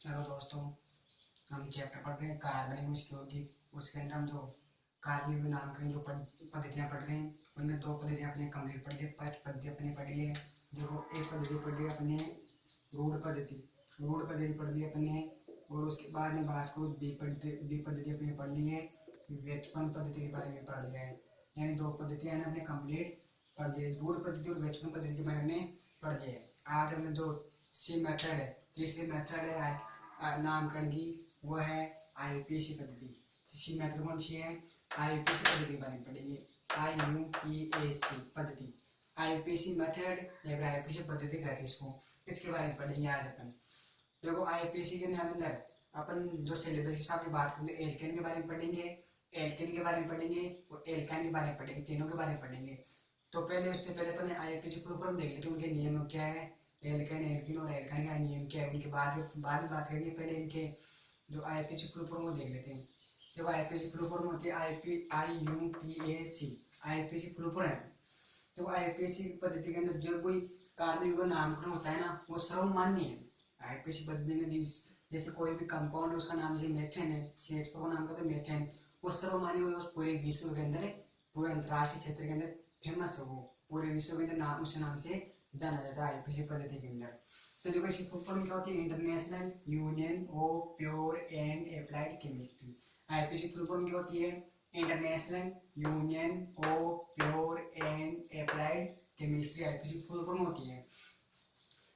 Hello दोस्तों। हम chapter पढ़ रहे हैं कार्बनिक सिक्योरिटी। उसके अंदर हम जो कार्बनिक नामकरण जो पद्धतियाँ पढ़ रहे हैं उनमें दो पद्धतियाँ अपने कंप्लीट पढ़ी है। फर्स्ट पद्धति अपनी पढ़ी है, देखो एक पद्धति पढ़ी है अपने रूढ़ पद्धति पढ़ ली अपने। और उसके बाद में बात करूँ बी पद्धति अपनी पढ़ ली है। व्युत्पन्न पद्धति के बारे में पढ़ लिया है, यानी दो पद्धतियाँ हमने कंप्लीट पढ़ ली है। रूढ़ पद्धति और व्युत्पन्न पद्धति के बारे में पढ़ लिया है। आज हमने जो सी मेथड है, तीसरी मेथड है नामकरण की, वो है आईयूपीएसी पद्धति। तीसरी मेथड कौन सी है? आईयूपीएसी पद्धति के बारे में पढ़ेंगे। आईयूपीएसी पद्धति, आईयूपीएसी मेथड या फिर आईयूपीएसी पद्धति कहते हैं इसको। इसके बारे में पढ़ेंगे आज अपन। देखो आईयूपीएसी के अंदर अपन जो सिलेबस के हिसाब से बात करेंगे, एल्केन के बारे में पढ़ेंगे, एल्केन के बारे में पढ़ेंगे और एल्काइन के बारे में पढ़ेंगे, तीनों के बारे में पढ़ेंगे। तो पहले उससे पहले अपन आईयूपीएसी फुल फॉर्म देख लेते हैं, उनके नियम क्या है, एल्केन एल्किन और एल्काइन का नियम क्या है। उनके बाद में बात करेंगे, पहले इनके जो आईयूपीएसी फुल फॉर्म वो देख लेते हैं। जब आईयूपीएसी फुल फॉर्म होती है आईयूपीएसी, आईयूपीएसी फुल फॉर्म है। तो आईयूपीएसी पद्धति के अंदर जो कोई कार्बनिक का नामकरण होता है ना, वो सर्वमान्य है। आईयूपीएसी पद्धति के जैसे कोई भी कंपाउंड, उसका नाम जैसे मेथेन है, CH4 नाम का तो मेथेन, वो सर्वमान्य हो, पूरे विश्व के अंदर, पूरे अंतर्राष्ट्रीय क्षेत्र के अंदर फेमस है। वो पूरे विश्व के अंदर नाम उस नाम से जाना जाता है आईयूपीएसी पद्धति के अंदर। तो देखो इसकी फुल फॉर्म क्या होती है? International union of pure and applied chemistry. IUPAC full form क्या होती है? International union of pure and applied chemistry IUPAC full form होती है।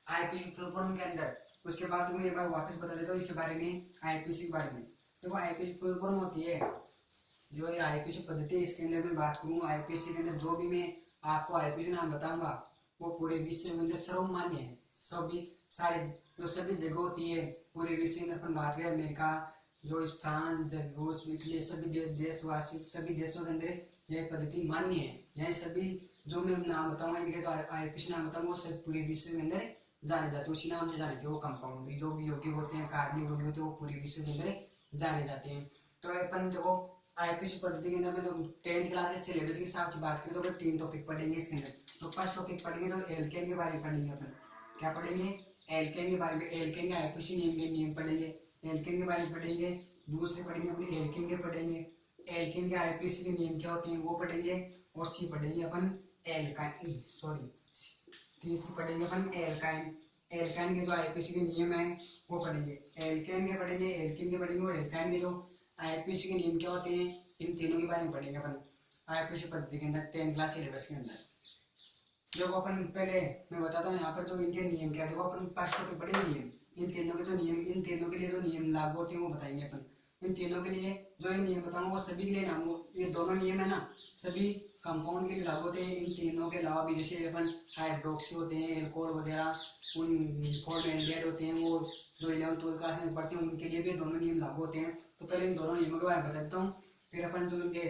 आईयूपीएसी फुल फॉर्म के अंदर उसके बाद मैं एक बार वापस बता देता हूँ इसके बारे में, आईयूपीएसी के बारे में। देखो आईयूपीएसी फुल फॉर्म होती है जो ये आईयूपीएसी पद्धति है, इसके अंदर मैं बात करूँ आईयूपीएसी के अंदर जो भी मैं आपको आईयूपीएसी नाम बताऊंगा वो पूरे विश्व के अंदर सर्वमान्य है। सभी सारे जो सभी जगह होती है पूरे विश्व के अंदर, अपन बात करें अमेरिका, जो फ्रांस, रूस, इटली, सभी देशवासी सभी देशों के अंदर यह पद्धति मान्य है। यानी सभी जो मैं नाम बताऊंगा इनके जो आईयूपीएसी नाम बताऊंगा वो सब पूरे विश्व के अंदर जाने जाते हैं, उसी नाम से जाने जाते हैं। वो कंपाउंड जो भी यौगिक होते हैं, कार्बनिक यौगिक होते हैं, वो पूरे विश्व के अंदर जाने जाते हैं। तो अपन देखो आईयूपीएसी पद्धति के अंदर में तो 10th क्लास के सिलेबस के हिसाब से बात करें तो अपन 3 टॉपिक पढ़ेंगे इसके अंदर। तो फर्स्ट टॉपिक पढ़ेंगे तो एल्केन के बारे में पढ़ेंगे अपन। क्या पढ़ेंगे? एल्केन के बारे में, एल्केन के आईयूपीएसी नियम पढ़ेंगे, एल्केन के बारे में पढ़ेंगे। दूसरे पढ़ेंगे अपने एल्केन के पढ़ेंगे, एल्केन के आईयूपीएसी के नियम क्या होते हैं वो पढ़ेंगे। और सी पढ़ेंगे अपन एल्काइन, सॉरी तीसरी पढ़ेंगे अपन एल्काइन। एल्काइन के जो आईयूपीएसी के नियम है वो पढ़ेंगे। एल्केन के पढ़ेंगे, एल्किन के पढ़ेंगे और एल्काइन के जो आईयूपीएसी के नियम क्या होते हैं इन तीनों के बारे में पढ़ेंगे अपन आईयूपीएसी पद्धति के अंदर 10th क्लास सिलेबस के अंदर। देखो अपन पहले मैं बताता हूँ यहाँ पर जो इनके नियम क्या है। देखो अपन फर्स्ट टॉपिक पढ़ेंगे नियम, इन तीनों के जो नियम, इन तीनों के लिए जो नियम लागू होते हैं वो बताएंगे अपन। इन तीनों के लिए जो ये नियम बताऊंगा वो सभी के लिए ना, ये दोनों नियम है ना सभी कंपाउंड के लिए लागू होते हैं। इन तीनों के अलावा भी जैसे अपन हाइड्रोक्सी होते हैं, एल्कोहल वगैरह, उन फॉर्मेल्डिहाइड होते हैं, वो जो 11th 12th क्लास में पढ़ते हैं उनके लिए भी दोनों नियम लागू होते हैं। तो पहले इन दोनों नियमों के बारे में बता देता हूँ, फिर अपन जो इनके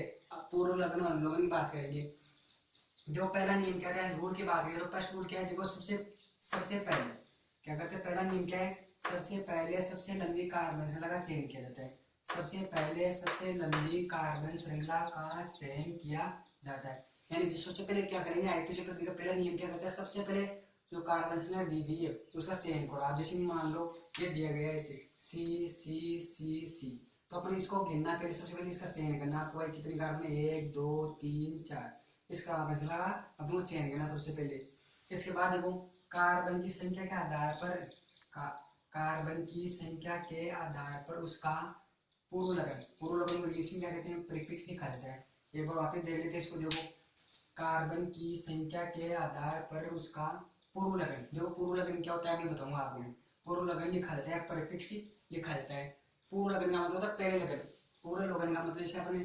पूर्व लगन और अनुलग्न की बात करेंगे। जो पहला नियम क्या है, रूल की बात करें तो फर्स्ट रूल क्या है? देखो सबसे सबसे पहले क्या करते हैं, पहला नियम क्या है? सबसे पहले सबसे लंबी कार्बन श्रृंखला का चयन किया जाता है। सबसे पहले सबसे लंबी कार्बन श्रृंखला का चयन किया जाता है। यानी सबसे पहले क्या करेंगे, आईयूपीएसी पद्धति का पहला नियम क्या करता है? सबसे पहले जो कार्बन श्रृंखला दी गई है उसका चयन करो। आप जैसे मान लो ये दिया गया है इसे C, तो अपन इसको गिनना, पहले सबसे पहले इसका चयन करना। आपको भाई कितनी कार्बन है? 1 2 3 4, इसका आपने लगा अपने चयन करना सबसे पहले। इसके बाद देखो कार्बन की संख्या के आधार पर कार्बन की संख्या के आधार पर उसका पूर्व लगन, पूर्व लगन को इंग्लिश में क्या कहते हैं? प्रीफिक्स लिखा जाता है। एक बार वापस देख लेते हैं इसको। देखो कार्बन की संख्या के आधार पर उसका पूर्व लगन, देखो पूर्व लगन क्या होता है अभी बताऊंगा आपको। पूर्व लगन लिखा जाता है, प्रीफिक्स लिखा जाता है। पूर्व लगन का मतलब होता है पहले लगन। पूर्व लगन का मतलब जैसे अपने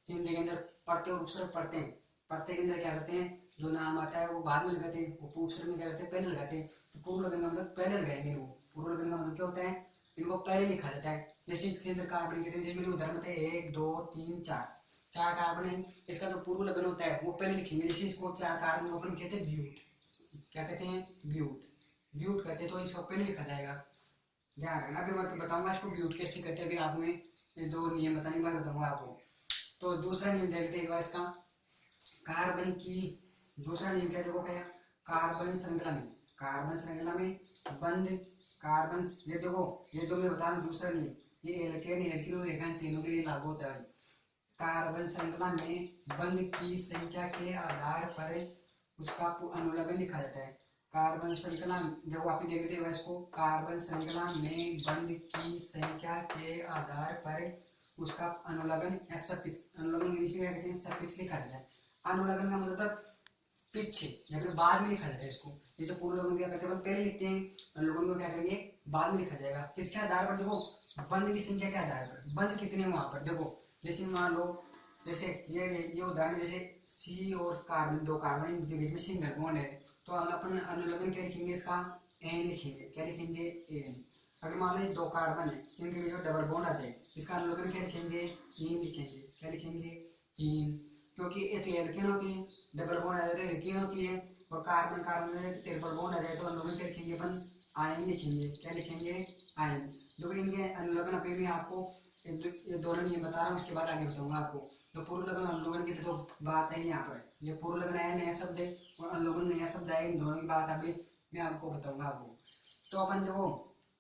हिंदी के अंदर पढ़ते और उपसर्ग पढ़ते हैं, पढ़ते के अंदर क्या करते हैं जो नाम आता है वो बाद में लगाते हैं, वो उपसर्ग में क्या करते हैं पहले लगाते हैं। तो पूर्व लगन का मतलब पहले लगाएंगे वो। पूर्व लगन का मतलब क्या होता है? इनको पहले लिखा जाता है। जैसे इसके अंदर कार्बन के जैसे मैंने उदाहरण बताया 1 2 3 4, 4 कार्बन है, इसका जो पूर्व लगन होता है वो पहले लिखेंगे। जैसे इसको 4 कार्बन को अपन कहते हैं ब्यूट, क्या कहते हैं? ब्यूट, ब्यूट कहते हैं, तो इसको पहले लिखा जाएगा। ध्यान रखना, अभी मैं बताऊंगा इसको ब्यूट कैसे कहते हैं, अभी आपको मैं ये दो नियम बताने के बाद बताऊंगा आपको। तो दूसरा नियम देखते हैं एक बार इसका। कार्बन की दूसरा नियम क्या है? देखो क्या है? कार्बन श्रृंखला में, कार्बन श्रृंखला में बंद कार्बन, ये देखो ये जो मैं बता रहा हूँ दूसरा नहीं, ये एल्केन एल्किन और एल्काइन तीनों के लिए लागू होता है। कार्बन श्रृंखला में बंध की संख्या के आधार पर उसका अनुलग्न लिखा जाता है। कार्बन श्रृंखला जब आप देख लेते हैं इसको, कार्बन श्रृंखला में बंध की संख्या के आधार पर उसका अनुलग्न या सफिक्स, अनुलग्न इंग्लिश में क्या कहते हैं, सफिक्स लिखा जाता है। अनुलग्न का मतलब पीछे या फिर बाद में लिखा जाता है इसको। जैसे पूर्व लोगन क्या करते हैं, पहले लिखते हैं, अनुलोगन को क्या करेंगे, बाद में लिखा जाएगा। किसके आधार पर, देखो बंध की संख्या के आधार पर, बंध कितने वहां पर देखो। जैसे मान लो, जैसे ये उदाहरण, जैसे सी और कार्बन, दो कार्बन इनके बीच में सिंगल बॉन्ड है, तो अपन अनुलग्न क्या लिखेंगे, इसका एन लिखेंगे। क्या लिखेंगे, एन। अगर मान लो दो कार्बन है, इनके बीच में डबल बॉन्ड आ जाए, इसका अनुलग्न क्या लिखेंगे, इन लिखेंगे। क्या लिखेंगे, इन। क्योंकि एक एल्केन होती है, डबल बॉन्ड आ जाता है एल्कीन होती है, और कार्बन कार्बन में ट्रिपल बॉन्ड आ जाए तो अनुलग्न क्या लिखेंगे, अपन आयन लिखेंगे। क्या लिखेंगे, आयन। देखो इनके अनुलग्न पे भी आपको ये दोनों नियम बता रहा हूँ, उसके बाद आगे बताऊंगा आपको। तो पूर्व लगन अनुलोगन की तो बात है यहाँ पर, ये पूर्व लगन आया नया शब्द है और अनुलोगन नया शब्द है, इन दोनों की बात अभी मैं आपको बताऊंगा आपको। तो अपन देखो,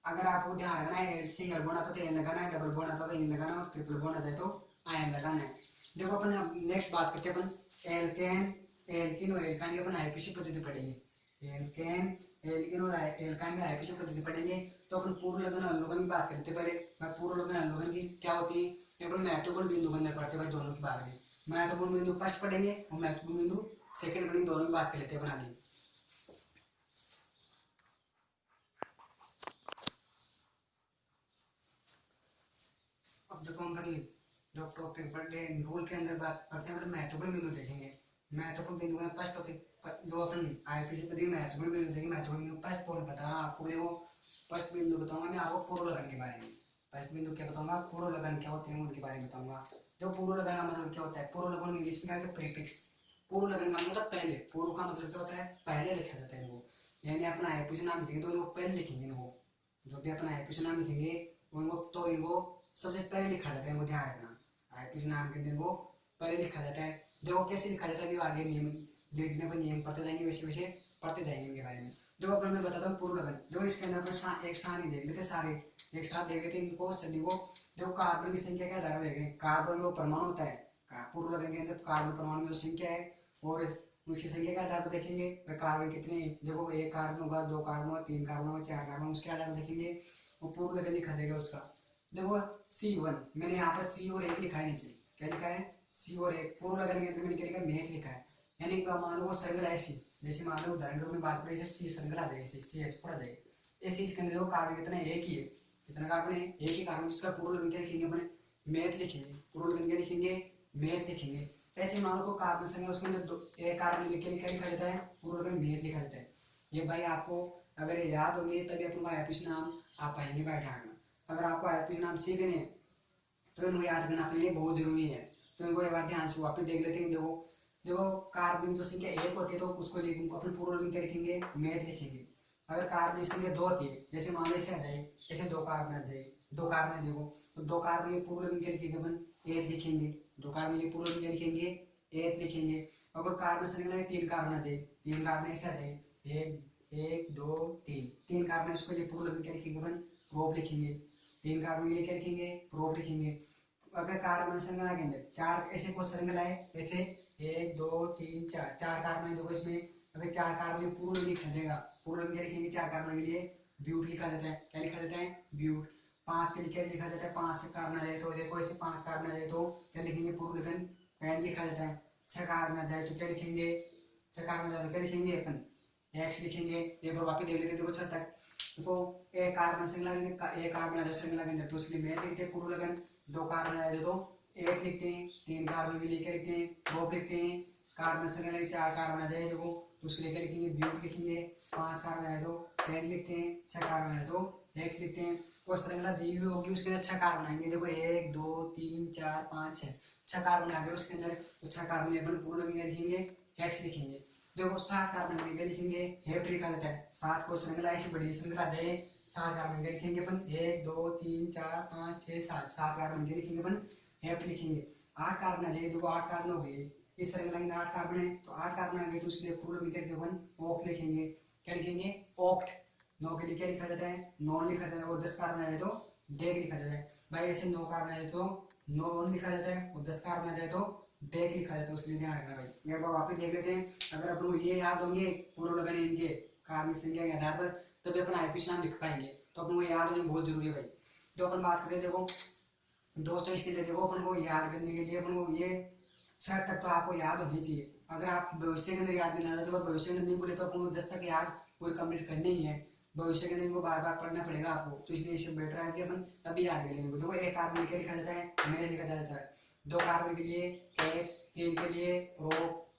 अगर आपको ध्यान रखना है, सिंगल बॉन्ड आता तो एन लगाना है, डबल बॉन्ड आता तो इन लगाना है, और ट्रिपल बॉन्ड आ जाए तो आयन लगाना है। देखो अपन अब नेक्स्ट बात करते हैं, अपन एल्केन एल्किन और एल्काइन की अपन आईपीसी पद्धति पढ़ेंगे। एल्केन एल्किन और एल्काइन की आईपीसी पद्धति पढ़ेंगे। तो अपन पूर्व लगन अनुलोगन की बात करते हैं। पहले मैं पूर्व लगन अनुलोगन की क्या होती है, अपन महत्वपूर्ण बिंदु के अंदर पढ़ते हैं दोनों के बारे में। महत्वपूर्ण बिंदु फर्स्ट पढ़ेंगे और महत्वपूर्ण बिंदु सेकंड पढ़ेंगे, दोनों की बात कर लेते हैं अपन आगे। अब देखो हम पढ़ जो टॉपिक पढ़ रहे हैं, रूल के अंदर बात करते हैं, महत्वपूर्ण बिंदु देखेंगे। महत्वपूर्ण बिंदु का फर्स्ट टॉपिक जो अपन आईपीसी पद्धति महत्वपूर्ण बिंदु देखेंगे। महत्वपूर्ण बिंदु फर्स्ट पॉइंट बता रहा हूँ आपको। देखो फर्स्ट बिंदु बताऊंगा मैं आपको पूर्व लगन के बारे में। फर्स्ट बिंदु क्या बताऊंगा, पूर्व लगन क्या होते हैं उनके बारे में बताऊंगा। जो पूर्व लगन का मतलब क्या होता है, पूर्व लगन इंग्लिश में क्या है, प्रीफिक्स। पूर्व लगन का मतलब पहले, पूर्व का मतलब क्या होता है, पहले लिखा जाता है इनको। यानी अपना आईपीसी नाम लिखेंगे तो इनको पहले लिखेंगे इनको। जो भी अपना आईपीसी नाम लिखेंगे उनको तो इनको सबसे पहले लिखा जाता है, इनको ध्यान रखना। आईपीसी नाम के दिन को पहले लिखा जाता है। देखो कैसे लिखा जाता है, अभी आगे नियम जितने पर नियम पढ़ते जाएंगे वैसे वैसे पढ़ते जाएंगे इनके बारे में। देखो अपन मैं बताता हूँ पूर्व लगन। देखो इसके अंदर अपन एक साथ ही देख लेते, सारे एक साथ देख लेते इनको सभी को। देखो कार्बन की संख्या के आधार पर देखेंगे, कार्बन जो परमाणु होता है पूर्व लगन के अंदर, कार्बन परमाणु की संख्या है और उसकी संख्या के आधार पर देखेंगे कार्बन कितने। देखो एक कार्बन होगा, दो कार्बन होगा, तीन कार्बन होगा, चार कार्बन, उसके आधार पर देखेंगे वो पूर्व लगन लिखा जाएगा उसका। देखो C1 मैंने यहाँ पर सी और एक लिखा है नीचे। क्या लिखा है, सी और एक। पूर्व लगन के अंदर मैंने क्या लिखा है, मेथ लिखा है। यानी मान लो श्रृंखला ऐसी, जैसे मान लो उदाहरण के रूप में बात करें, जैसे सी श्रृंखला आ जाएगी, CH4 आ जाएगी। ऐसे इसके अंदर देखो कार्बन कितना है, एक ही है। कितना कार्बन है, एक ही कार्बन, जिसका पूर्व लगन क्या लिखेंगे अपने, मेथ लिखेंगे। पूर्व लगन क्या लिखेंगे, मेथ लिखेंगे। ऐसे मान लो कार्बन श्रृंखला, उसके अंदर एक कार्बन लिख के क्या लिखा जाता है, पूर्व लगन मेथ लिखा जाता है। ये भाई आपको अगर याद होंगे तभी अपन को आईपीसी नाम आप पाएंगे भाई, ध्यान रखना। अगर आपको आईपीसी नाम सीखने हैं तो इनको याद करना अपने लिए बहुत जरूरी है। तो इनको एक बार ध्यान से वापस देख लेते हैं। देखो देखो कार्बन की तो संख्या एक होती है तो उसको अपन पूर्व में क्या लिखेंगे, मेथ लिखेंगे। अगर कार्बन की संख्या दो होती है, जैसे मान लो ऐसे आ जाए, ऐसे दो कार्बन आ जाए, दो कार्बन है देखो, तो दो कार्बन के पूर्व में क्या लिखेंगे अपन, एथ लिखेंगे। दो कार्बन के पूर्व में क्या लिखेंगे, एथ लिखेंगे। अगर कार्बन श्रृंखला में तीन कार्बन आ जाए, तीन कार्बन ऐसे आ जाए, एक एक दो तीन, तीन कार्बन उसके लिए पूर्व में क्या लिखेंगे अपन, प्रोप लिखेंगे। तीन कार्बन के लिए क्या लिखेंगे, प्रोप लिखेंगे। अगर कार्बन श्रृंखला के अंदर चार ऐसे को श्रृंखला है, ऐसे एक दो तीन चार, चार कार्बन है देखो इसमें। अगर चार कार्बन पूर्व में लिखा जाएगा, पूर्व में क्या लिखेंगे, चार कार्बन के लिए ब्यूट लिखा जाता है। क्या लिखा जाता है, ब्यूट। पांच के लिए क्या लिखा जाता है, पांच से कार्बन आ जाए तो देखो ऐसे पांच कार्बन आ जाए तो क्या लिखेंगे, पूर्व लगन पैंट लिखा जाता है। छह कार्बन आ जाए तो क्या लिखेंगे, छह कार्बन आ जाए तो क्या लिखेंगे अपन, एक्स लिखेंगे। ये बार वापिस देख लेते देखो छह तक। देखो एक कार्बन श्रृंखला के अंदर, एक कार्बन आ जाए श्रृंखला के अंदर तो उसके लिए मेथ लिखते हैं पूर्व लगन। दो कार्बन आ जाए तो एथ लिखते हैं। तीन कार्बन के लिए क्या लिखते हैं, प्रोप लिखते हैं। कार्बन श्रृंखला के चार कार्बन आ जाए देखो तो उसके लिए क्या लिखेंगे, ब्यूट लिखेंगे। पांच कार्बन आए तो पेंट लिखते हैं। छह कार्बन आए तो एक्स लिखते हैं। और श्रृंखला दी हुई होगी उसके अंदर छह कार्बन आएंगे देखो, एक दो तीन चार पाँच छह, छह कार्बन आ गए उसके अंदर। तो छह कार्बन अपन पूर्ण लगेंगे लिखेंगे, एक्स लिखेंगे। देखो सात कार्बन लगेंगे लिखेंगे, हेप लिखा जाता है। सात को श्रृंखला ऐसी बड़ी श्रृंखला दे, सात कार्बन के लिखेंगे अपन, एक दो तीन चार पाँच छः सात, सात कार्बन के लिखेंगे अपन, हेप लिखेंगे। आठ कार्बन आ जाए देखो, आठ कार्बन हो गए इस श्रृंखला के अंदर, आठ कार्बन है तो आठ कार्बन आ गए तो उसके लिए पूर्ण लिख के अपन ऑक्ट लिखेंगे। क्या लिखेंगे, ऑक्ट। नो के लिए क्या लिखा जाता है, नॉन लिखा जाता है। और 10 कार्बन आ जाए तो डेक लिखा जाता है भाई। ऐसे 9 कार्बन आ जाए तो नॉन लिखा जाता है, और 10 कार्बन आ जाए तो डेक लिखा जाता है। उसके लिए ध्यान रखना भाई। एक बार वापस देख लेते हैं। अगर अपन को ये याद होंगे पूर्व लगन इनके कार्बनिक संख्या के आधार पर, तभी अपन आईपीसी नाम लिख पाएंगे। तो अपन को याद होना बहुत जरूरी है भाई। तो अपन बात करते हैं, देखो दोस्तों इसके लिए देखो अपन को याद करने के लिए अपन को ये 6 तक तो आपको याद होनी चाहिए। अगर आप भविष्य के अंदर याद नहीं आता तो भविष्य के अंदर नहीं बोले तो अपन को 10 तक याद पूरी कंप्लीट करनी ही है। भविष्य के अंदर इनको बार बार पढ़ना पड़ेगा आपको। तो इसलिए इससे बेटर है कि अपन अभी याद कर लेंगे। देखो एक कार्बन के लिखा जाता है में लिखा जाता है, 2 कार्बन के लिए एट, 3 के लिए प्रो,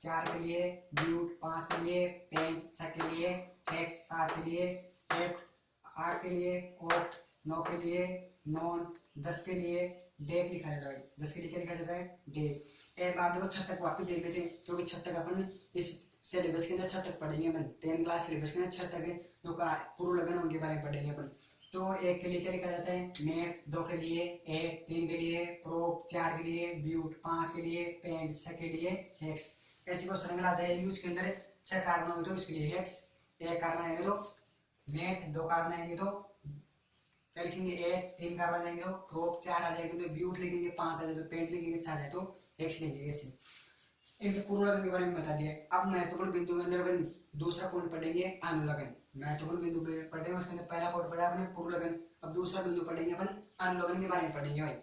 4 के लिए ब्यूट, 5 के लिए पेन, 6 के लिए हेक्स, 7 के लिए हेप्ट, 8 के लिए ऑक्ट, 9 के लिए नॉन, 10 के लिए डेक लिखा जाता है। 10 के लिए क्या लिखा जाता है, डेक। एक बार देखो 6 तक वापस देख लेते हैं, क्योंकि 6 तक अपन इस सिलेबस के अंदर 6 तक पढ़ेंगे अपन। 10th क्लास सिलेबस के अंदर 6 तक है जो पूर्व लगन उनके बारे में पढ़ेंगे अपन। तो 1 के लिए क्या लिखा जाता है, मेट, 2 के लिए एट, 3 के लिए प्रोप, 4 के लिए ब्यूट, 5 के लिए पेंट, 6 के लिए हेक्स। ऐसी को श्रृंखला आ जाएगी उसके अंदर 6 कार्बन होंगे तो इसके लिए हेक्स, 1 कार्बन आएंगे तो मेट, 2 कार्बन आएंगे तो क्या लिखेंगे एट, 3 कार्बन आ जाएंगे तो प्रोप, 4 आ जाएंगे तो ब्यूट लिखेंगे, 5 आ जाए तो पेंट लिखेंगे, 6 आ जाए तो हेक्स लिखेंगे। ऐसे इनके पूर्व लगन के बारे में बता दिया। अब महत्वपूर्ण बिंदु के अंदर अपन दूसरा पॉइंट पढ़ेंगे अनुलगन। महत्वपूर्ण बिंदु पढ़ेंगे, उसके अंदर पहला पॉइंट पढ़ा अपने पूर्व लगन। अब दूसरा बिंदु पढ़ेंगे अपन अनुलगन के बारे में पढ़ेंगे भाई।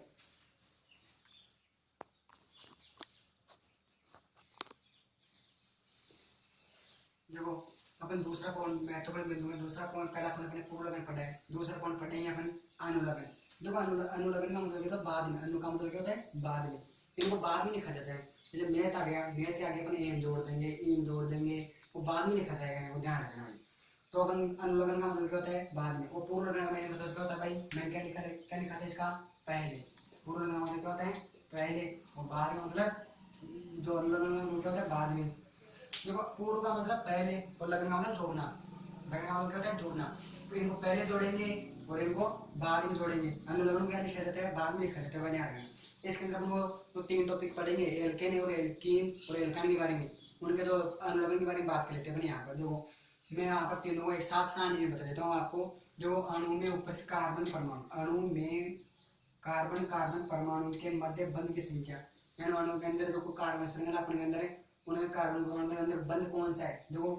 देखो अपन दूसरा पॉइंट महत्वपूर्ण बिंदु में दूसरा पॉइंट, पहला पॉइंट अपने पूर्व लगन पढ़ा है, दूसरा पॉइंट पढ़ेंगे अपन अनुलगन। देखो अनुलगन का मतलब होता है बाद में, अनु का मतलब क्या होता है बाद में। इनको बाद में लिखा जाता है। जैसे मैथ आ गया, मैथ के आगे अपन एन जोड़ देंगे, इन जोड़ देंगे, वो बाद में लिखा जाएगा, वो ध्यान रखना भाई। तो अपन अनुलगन का मतलब क्या होता है बाद में, और पूर्व लगन का मतलब क्या होता है भाई, मैंने क्या लिखा था इसका पहले। पूर्व लगन का मतलब क्या होता है पहले, और बाद में मतलब जो अनुलगन का मतलब क्या होता है बाद में। देखो पूर्व का मतलब पहले और लगन का मतलब जोड़ना। लगन का मतलब क्या होता है जोड़ना। तो इनको पहले जोड़ेंगे और इनको बाद में जोड़ेंगे। अनुलग्न क्या लिखा जाता है बाद में लिखा जाता है बनिया में। इसके अंदर हम तो 3 टॉपिक पढ़ेंगे, एल्केन और एल्कीन और एल्काइन के बारे में। उनके जो अनुलग्न के बारे में बात कर लेते हैं अपन यहाँ पर। देखो मैं यहाँ पर तीनों को एक साथ सारणी में बता देता हूँ आपको। जो अणु में उपस्थित कार्बन परमाणु, अणु में कार्बन कार्बन परमाणु के मध्य बंध की संख्या, यानी अणु के अंदर जो कार्बन श्रृंखला अपने के अंदर है, उनके कार्बन परमाणु के अंदर बंध कौन सा है। देखो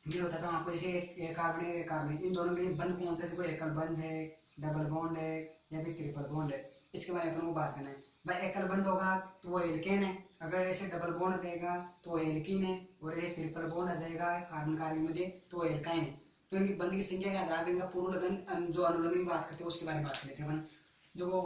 ये होता था आपको, जैसे एक कार्बन है एक कार्बन, इन दोनों के बंध कौन सा है। देखो एकल बंध है, डबल बॉन्ड है या फिर ट्रिपल बॉन्ड है। इसके बारे में अपन को बात करना है भाई। एकल बंध होगा तो वो एल्केन है, अगर ऐसे डबल बॉन्ड देगा तो वो एल्कीन है, और ये ट्रिपल बॉन्ड आ जाएगा कार्बन कार्बन में दे तो वो एल्काइन है। तो इनकी बंध की संख्या के आधार पर इनका पूर्व लगन जो अनुलग्न की बात करते हैं उसके बारे में बात कर लेते हैं अपन। देखो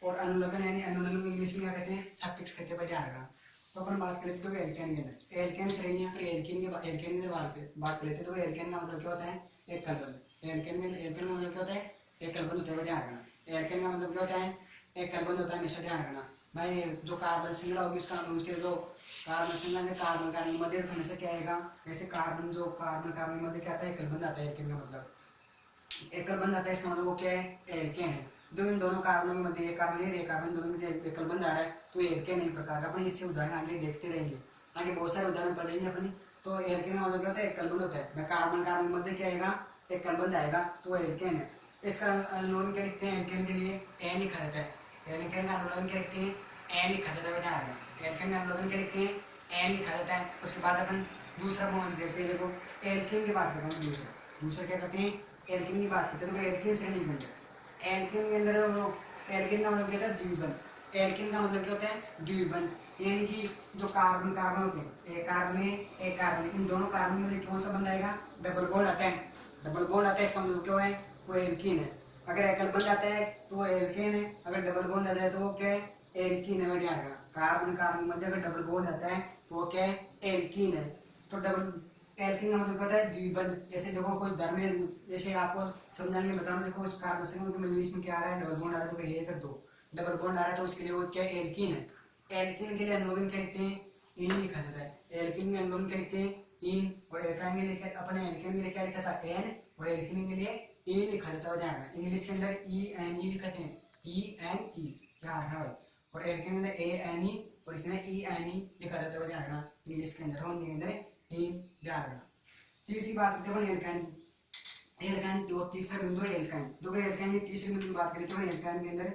और अनुलग्न यानी अनुलग्न इंग्लिश में क्या कहते हैं, सफिक्स करके भाई ध्यान रखना। तो अपन बात कर लेते हैं एल्केन के अंदर, एल्केन श्रेणी पर एल्कीन के बात कर लेते हैं। तो एल्केन का मतलब क्या होता है एकल बंध। एल्केन का मतलब क्या होता है एकल बंध होता है, ध्यान रखना। एल्केन का मतलब क्या होता है एकल बंध होता है, हमेशा ध्यान रखना भाई। जो कार्बन श्रृंखला होगी उसका उसके जो कार्बन श्रृंखला के कार्बन कार्बन मध्य हमेशा क्या आएगा, जैसे कार्बन जो कार्बन कार्बन मध्य क्या आता है एकल बंध आता है। एल्केन का मतलब एकल बंध आता है, इसका मतलब वो क्या है एल्केन है। जो इन दोनों कार्बनों के मध्य एक कार्बन है, एक कार्बन दोनों में एकल बंध आ रहा है तो एल्केन है प्रकार का। अपने इससे उदाहरण आगे देखते रहेंगे, आगे बहुत सारे उदाहरण पढ़ेंगे अपनी। तो एल्केन का मतलब क्या होता है एकल बंध होता है। मैं कार्बन कार्बन मध्य क्या आएगा एकल बंध आएगा तो वो एल्केन है। इसका अनुलोम क्या लिखते हैं एल्केन के लिए एन लिखा जाता है। एल्केन का अनुलोम क्या लिखते हैं एन लिखा जाता है, ध्यान रखना। एल्केन का अनुलोम क्या लिखते हैं एन लिखा जाता है। उसके बाद अपन दूसरा पॉइंट देखते हैं। देखो एल्केन की बात करते हैं, दूसरा क्या करते हैं एल्केन की बात करते हैं। तो एल्केन श्रेणी के अंदर एल्केन के अंदर एल्केन का मतलब क्या होता है द्विबंध। एल्केन का मतलब क्या होता है द्विबंध, यानी कि जो कार्बन कार्बन होते हैं एक कार्बन है एक कार्बन, इन दोनों कार्बन में कौन सा बंध आएगा डबल बॉन्ड आता है। डबल बॉन्ड आता है इसका मतलब क्या है वो एल्कीन है। अगर एकल बंध आता है तो वो एल्केन है, अगर डबल बॉन्ड आ जाए तो वो क्या है एल्कीन है। ध्यान रखना कार्बन कार्बन में अगर डबल बॉन्ड आता है तो वो क्या है एल्कीन है। तो डबल एल्कीन का मतलब क्या होता है द्विबंध। जैसे देखो कोई धर्म में, जैसे आपको समझाने में बताना, देखो इस कार्बन संख्या के बीच में क्या आ रहा है डबल बॉन्ड आ रहा है, तो कहीं एक दो डबल बॉन्ड आ रहा है तो उसके लिए वो क्या है एल्कीन है। एल्कीन के लिए अनुलोम क्या लिखते हैं इन लिखा जाता है। एल्कीन के अनुलोम क्या लिखते हैं इन, और एल्काइन के लिए अपने एल्कीन के लिए क्या लिखा था एन, और एल्कीन के लिए ई लिखा जाता है। ध्यान रखना इंग्लिश के अंदर ई एन ई लिखते हैं, ई एन ई, ध्यान रखना भाई। और एल्कीन के अंदर ए एन ई और इसके अंदर ई एन ई लिखा जाता है, ध्यान रखना इंग्लिश के अंदर, हिंदी के अंदर ई, ध्यान रखना। तीसरी बात करते हैं एल्काइन की। एल्काइन जो तीसरा बिंदु है एल्काइन। देखो एल्काइन की तीसरी बिंदु की बात करें तो एल्काइन के अंदर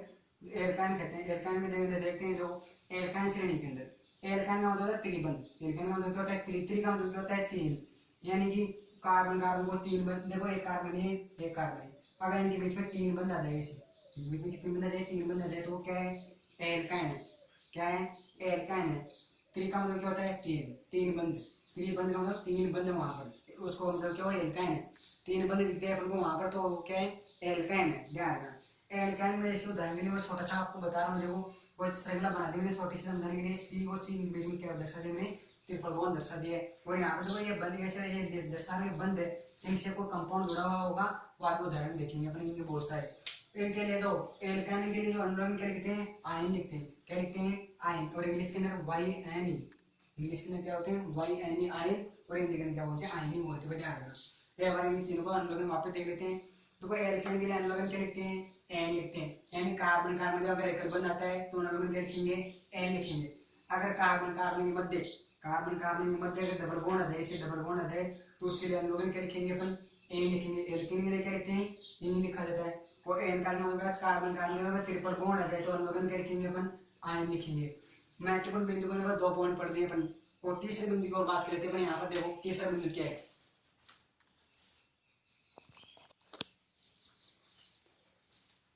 एल्काइन कहते हैं, एल्काइन में देखते हैं जो एल्काइन श्रेणी के अंदर एल्काइन का मतलब होता है त्रिबंध। एल्काइन का मतलब क्या होता है, त्रि का मतलब क्या होता है तीन, यानी कि कार्बन कार्बन को तीन बंध, देखो एक कार्बन है एक कार्बन है, अगर इनके बीच में तीन बंध आ जाए, इसी बीच में कितने बंध आ जाए, तीन बंध आ जाए तो वो क्या है, एल्काइन है। क्या है, एल्काइन है। त्रि का मतलब क्या होता है तीन, तीन बंध, त्रिबंध का मतलब तीन बंध वहां पर, उसको मतलब क्या हो, एल्काइन है। तीन बंध दिखते हैं अपन को वहां पर तो क्या है, एल्काइन है। ध्यान रखना एल्काइन में जैसे उदाहरण के लिए मैं छोटा सा आपको बता रहा हूँ, देखो वो श्रृंखला बना दी मैंने छोटी सी समझाने के लिए, सी और सी बीच में क्या दर्शा दिया मैंने, ट्रिपल बॉन्ड दर्शा दिया है। और यहाँ पर देखो ये बंद ऐसे ये दर्शा रहे बंद है, इनसे कोई कंपाउंड जुड़ा हुआ होगा, वो आपको उदाहरण देखेंगे अपन इनके बहुत सारे। इनके लिए तो एल्काइन के लिए जो अनुलग्न क्या लिखते हैं, आयन लिखते हैं। क्या लिखते हैं, आयन। और इंग्लिश के अंदर वाई एन ई, इंग्लिश के अंदर क्या होते हैं, वाई एन ई आयन, और हिंदी के अंदर क्या बोलते हैं, आयन बोलते हैं। ध्यान रखना एक बार इन तीनों को अनुलग्न वापस देख लेते हैं। तो एल्केन के लिए अनुलग्न क्या लिखते हैं, एन लिखते हैं, यानी कार्बन कार्बन अगर एकल बंध आता है तो अनुलग्न क्या लिखेंगे, एन लिखेंगे। अगर कार्बन कार्बन के मध्य, कार्बन कार्बन के मध्य अगर डबल बॉन्ड आ जाए, इसे डबल बॉन्ड आ जाए तो उसके लिए अनुलग्न क्या लिखेंगे अपन, एन लिखेंगे। एल्केन के लिए क्या लिखते हैं, इन लिखा जाता है। और एन का मतलब कार्बन कार्बन में अगर ट्रिपल बॉन्ड आ जाए तो अनुलग्न क्या लिखेंगे अपन, आयन लिखेंगे। महत्वपूर्ण बिंदु को देखो 2 पॉइंट पढ़ लिए अपन। और तीसरे बिंदु की और बात कर लेते हैं अपन। यहाँ पर देखो तीसरा बिंदु क्या है,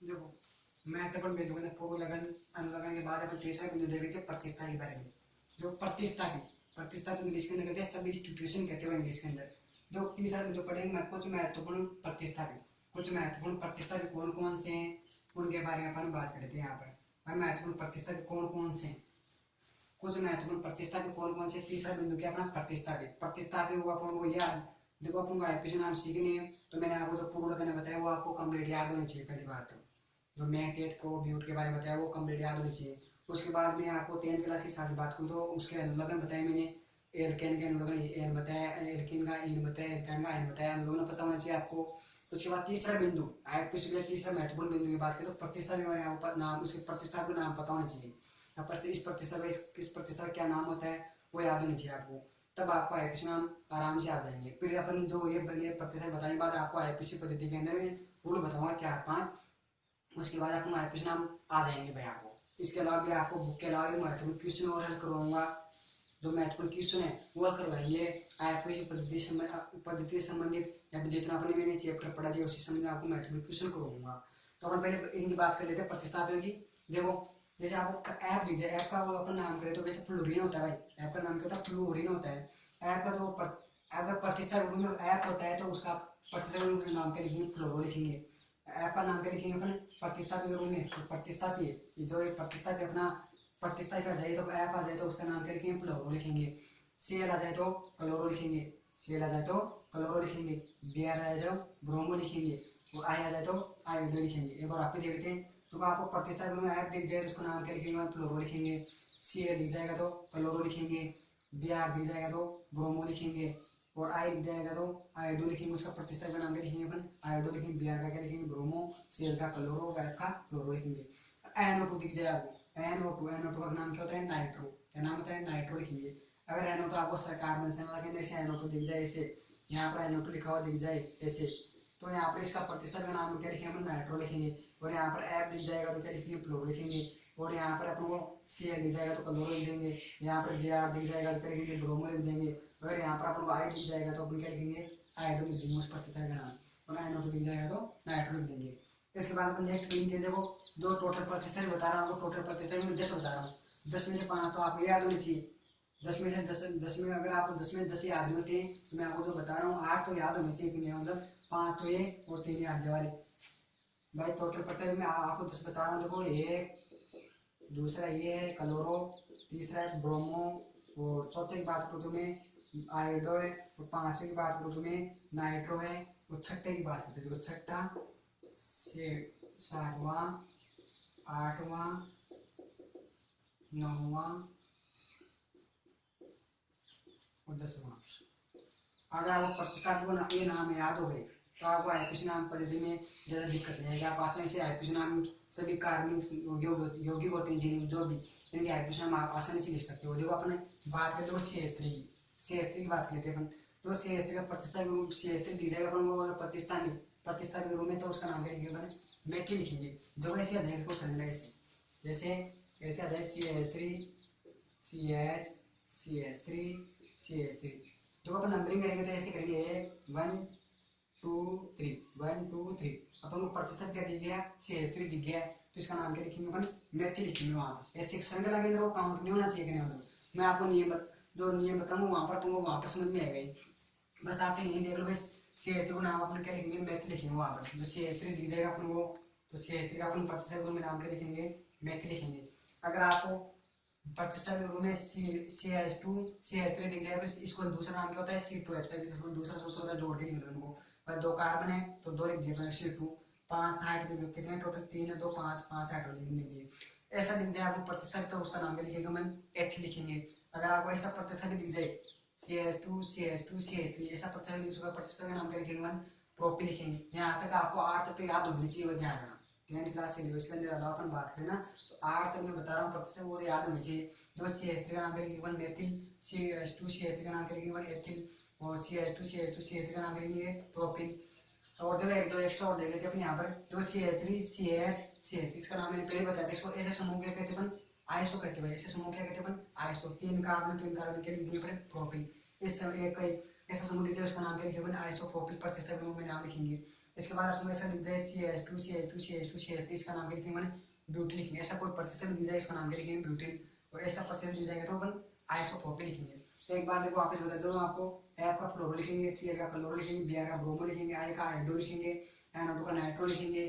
देखो महत्वपूर्ण बिंदु के पूर्व लगन अनुलग्न के बाद अपन तीसरा बिंदु देख लेते हैं, प्रतिष्ठा के बारे में। जो प्रतिष्ठा की, प्रतिष्ठा को इंग्लिश के अंदर कहते हैं सब्स्टिट्यूशन कहते हैं इंग्लिश के अंदर। जो तीसरा बिंदु पढ़ेंगे मैं कुछ महत्वपूर्ण प्रतिष्ठा की, कुछ महत्वपूर्ण प्रतिष्ठा के कौन कौन से हैं उनके बारे में अपन बात करते हैं। यहाँ पर महत्वपूर्ण प्रतिष्ठा के कौन कौन से हैं, कुछ महत्वपूर्ण प्रतिष्ठा के कौन कौन से। तीसरा बिंदु क्या अपना प्रतिष्ठा के, प्रतिष्ठा पे वो अपन को याद, देखो अपन को आईपीसी नाम सीखने हैं तो मैंने आपको जो पूर्ण करने बताया वो आपको कंप्लीट याद होनी चाहिए। पहली बात तो जो मैक टेट प्रो ब्यूट के बारे में बताया वो कंप्लीट याद होनी चाहिए। उसके बाद मैंने आपको 10th क्लास की सारी बात करूँ तो उसके अनुलग्न बताया मैंने, एल्केन के अनुलग्न एन बताया, एल्किन का इन बताया, एल्काइन का इन बताया, अनुलग्न पता होना चाहिए आपको। उसके बाद तीसरा बिंदु आईपीसी के लिए तीसरा महत्वपूर्ण बिंदु की बात करें तो प्रतिष्ठा के बारे में नाम, उसके प्रतिष्ठा का नाम पता होना चाहिए। इस प्रतिष्ठा का किस प्रतिष्ठा का क्या नाम होता है वो याद होनी चाहिए आपको, तब आपको आईपीसी नाम आराम से आ जाएंगे। फिर अपन जो ये प्रतिशत बताने के बाद आपको आईपीसी पद्धति के अंदर में रूल बताऊंगा 4-5, उसके बाद आपको आईपीसी नाम आ जाएंगे भाई आपको। इसके अलावा भी आपको बुक के अलावा महत्वपूर्ण क्वेश्चन और हल करवाऊंगा, जो महत्वपूर्ण क्वेश्चन है वो हल करवाएंगे। आईपीसी पद्धति से संबंधित या फिर जितना अपने मैंने चैप्टर पढ़ा दिया उसी संबंधित आपको महत्वपूर्ण क्वेश्चन करवाऊंगा। तो अपन पहले इनकी बात कर लेते हैं प्रतिस्थापन की। देखो जैसे आपको ऐप दिख जाए, ऐप का वो अपन नाम करें तो वैसे फ्लोरीन होता है भाई, ऐप का नाम क्या होता है, फ्लोरीन होता है। ऐप का जो अगर प्रतिष्ठा रूप में ऐप होता है तो उसका प्रतिष्ठा रूप में नाम क्या लिखेंगे, फ्लोरो लिखेंगे। ऐप का नाम क्या लिखेंगे अपन, प्रतिष्ठापित रूप में, तो प्रतिष्ठापित जो एक प्रतिष्ठापित अपना प्रतिष्ठापित आ जाए तो ऐप आ जाए तो उसका नाम क्या लिखेंगे, फ्लोरो लिखेंगे। सीएल आ जाए तो क्लोरो लिखेंगे, सीएल आ जाए तो क्लोरो लिखेंगे, बीआर आ जाए तो ब्रोमो लिखेंगे, और आई आ जाए तो आयोडो लिखेंगे। एक बार आप भी देखते हैं तो आपको प्रतिस्थापन में ऐप दिख जाए तो उसका नाम क्या लिखेंगे, फ्लोरो लिखेंगे। सी ए दिख जाएगा तो क्लोरो लिखेंगे, बी आर दिख जाएगा तो ब्रोमो लिखेंगे, और आई दिख जाएगा तो आयोडो लिखेंगे। उसका प्रतिस्थापन का नाम क्या लिखेंगे अपन, आयोडो लिखेंगे। बी आर का क्या लिखेंगे, ब्रोमो। सी एल का क्लोरो, ऐप का फ्लोरो लिखेंगे। NO2 दिख जाए आपको, NO2 का नाम क्या होता है, नाइट्रो। क्या नाम होता है, नाइट्रो लिखेंगे। अगर NO2 आपको कार्बन से लगे जैसे NO2 दिख जाए ऐसे, यहाँ पर NO2 लिखा हुआ दिख जाए ऐसे, तो यहाँ पर इसका प्रतिस्थापन का नाम क्या लिखेंगे, अपन नाइट्रो लिखेंगे। और यहाँ पर ऐप दिख जाएगा तो क्या लिखेंगे, फ्लोरो लिखेंगे। और यहाँ पर अपन को सी दिख जाएगा तो क्लोरो लिख देंगे। यहाँ पर बी आर दिख जाएगा तो क्या लिखेंगे, ब्रोमो लिख देंगे। अगर यहाँ पर अपन को आई दिख जाएगा तो अपन क्या लिखेंगे, आयोडो लिख देंगे उस प्रतिस्थापन का नाम। और NO2 दिख जाएगा तो नाइट्रो लिख देंगे। इसके बाद अपन नेक्स्ट लिखेंगे, देखो जो टोटल प्रतिस्थापन बता रहा हूँ, टोटल प्रतिस्थापन में 10 बता रहा हूँ, 10 में से 5 तो आपको याद होनी चाहिए। 10 में से 10 में अगर आपको 10 में 10 याद नहीं होते तो मैं आपको जो बता रहा हूँ 8 तो याद होने चाहिए कि नहीं, मतलब 5 तो ये और 3 ये आगे वाले भाई। टोटल प्रतिस्थापन में आपको 10 बता रहा हूँ। देखो एक, दूसरा ये है क्लोरो, तीसरा है ब्रोमो, और चौथे की बात करूँ तो मैं आयोडो है, और पांचवे की बात करूँ तो मैं नाइट्रो है, और छठे की बात करते देखो छठा से सातवां, आठवां, नौवां और 10वां। अगर आपको प्रतिष्ठापन को ये नाम याद हो गए तो आपको आईपीसी नाम पद्धति में ज़्यादा दिक्कत नहीं आएगी। आप आसानी से आईपीसी नाम सभी कार्बनिक यौगिक होते हैं जिन्हें जो भी इनके आईपीसी नाम आप आसानी से लिख सकते हो। देखो अपने बात करते हो CH3 की, CH3 की बात करते हैं अपन। तो CH3 का प्रतिस्थापन ग्रुप CH3 दिख जाएगा अपन को प्रतिस्थापन ग्रुप में, तो उसका नाम क्या लिखेंगे अपन, मेथिल लिखेंगे। देखो ऐसे आ जाएगा क्वेश्चन ऐसे, जैसे ऐसे आ जाए CH3 CH CH3 CH3। देखो अपन नंबरिंग करेंगे तो ऐसे करेंगे 1 2 3 1 2 3। अपन को प्रतिशत क्या दिख गया, CH3 दिख गया, तो इसका नाम क्या लिखेंगे अपन, मेथिल लिखेंगे। वहाँ पर ऐसे सेकंड लगे तो काउंट नहीं होना चाहिए, नहीं मतलब मैं आपको जो नियम बताऊंगा वहाँ पर तुमको वहाँ पर समझ में आएगा ही। बस आप यही देख लो भाई, CH3 को नाम अपन क्या लिखेंगे, मेथिल लिखेंगे। वहाँ पर जो CH3 दिख जाएगा अपन को, तो CH3 का अपन प्रतिशत में नाम क्या लिखेंगे, मेथिल लिखेंगे। अगर आपको प्रतिष्ठा के रूप में CH3 दिख जाए, इसको दूसरा नाम क्या होता है, C2H5। इसको दूसरा सूत्र होता है, जोड़ के लिख लो इनको। पर 2 कार्बन है तो 2 लिख दिए C2। 5 हाइड्रोजन कितने टोटल, 3 है, 2 5 5 हाइड्रोजन लिख दिए। ऐसा दिख जाए आपको प्रतिष्ठा, तो उसका नाम क्या लिखेगा, मैं एथ लिखेंगे। अगर आपको ऐसा प्रतिष्ठा दिख जाए CH2 ऐसा प्रतिष्ठा का नाम क्या लिखेंगे, मैं प्रोपी लिखेंगे। यहाँ तक आपको आर तक तो याद होनी चाहिए, वो ध्यान रखना। 10th क्लास सिलेबस के अंदर अपन बात करें ना, तो आर तक मैं बता रहा हूँ प्रतिशत, वो याद होनी चाहिए। जो CH3 का नाम क्या लिखेंगे, मेथिल। CH2 CH3 का नाम क्या लिखेंगे, एथिल। और CH2 CH3 का नाम क्या लिखेंगे, प्रोपिल। और देखो एक दो एक्स्ट्रा और देख लेते हैं अपने यहाँ पर। जो CH3 इसका नाम मैंने पहले बताया था। इसको ऐसे समूह क्या कहते हैं अपन, आइसो कहते हैं। ऐसे समूह क्या कहते हैं अपन, आइसो। 3 कार्बन के लिए पर प्रोपिल। इस एक ऐसा समूह लिखते हैं, उसका नाम क्या लिखेंगे अपन, आइसोप्रोपिल। प्रतिष्ठा के रूप में नाम लिखेंगे। इसके बाद आपको ऐसा लिख जाए CH3 इसका नाम क्या लिखेंगे, मैंने ब्यूटिल लिखेंगे। ऐसा कोई प्रतिशत दिया जाए, इसका नाम क्या लिखेंगे, ब्यूटिल। और ऐसा प्रतिशत दिया जाएगा तो अपन आइसोप्रोपिल लिखेंगे। तो एक बार देखो वापस बता दो आपको, एफ का फ्लोरो लिखेंगे, Cl का क्लोरो लिखेंगे, Br का ब्रोमो लिखेंगे, I का हाइड्रो लिखेंगे, NO2 का नाइट्रो लिखेंगे,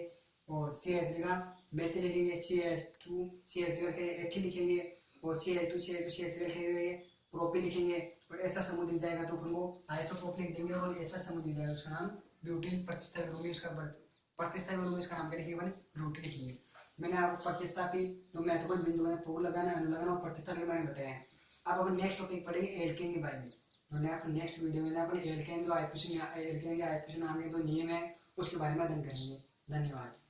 और CH3 का मेथिल लिखेंगे, CH3 का एथिल लिखेंगे, और CH3 लिखेंगे, प्रोपिल लिखेंगे। और ऐसा समूह दिख जाएगा तो अपन वो आइसोप्रोपिल लिख देंगे। और ऐसा समूह दिख जाएगा उसका नाम ब्यूटिल। प्रतिस्थापन रूप में उसका प्रतिस्थापन रूप में इसका नाम क्या लिखेंगे, मैंने ब्यूटिल लिखेंगे। मैंने आपको प्रतिस्थापी जो महत्वपूर्ण बिंदु है, पोल लगाना, अणु लगाना और प्रतिस्थापन के बारे में बताया है। अब अपन नेक्स्ट टॉपिक पढ़ेंगे एल्केन के बारे में। तो अपन नेक्स्ट वीडियो में अपन एल्केन जो आईपीसी नाम के जो नियम है उसके बारे में अध्ययन करेंगे। धन्यवाद।